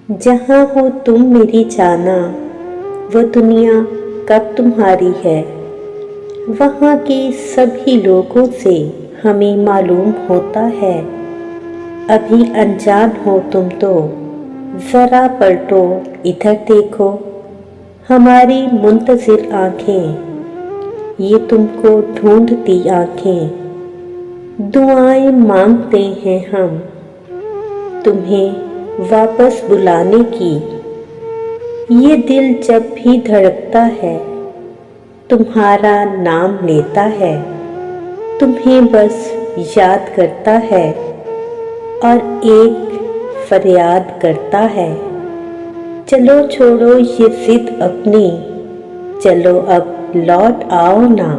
जहाँ हो तुम मेरी जाना, वो दुनिया कब तुम्हारी है। वहाँ के सभी लोगों से हमें मालूम होता है। अभी अनजान हो तुम तो ज़रा पलटो इधर देखो। हमारी मुंतज़िर आँखें, ये तुमको ढूंढती आँखें, दुआएं मांगते हैं हम तुम्हें वापस बुलाने की। ये दिल जब भी धड़कता है तुम्हारा नाम लेता है, तुम्हें बस याद करता है और एक फरियाद करता है। चलो छोड़ो ये जिद अपनी, चलो अब लौट आओ ना।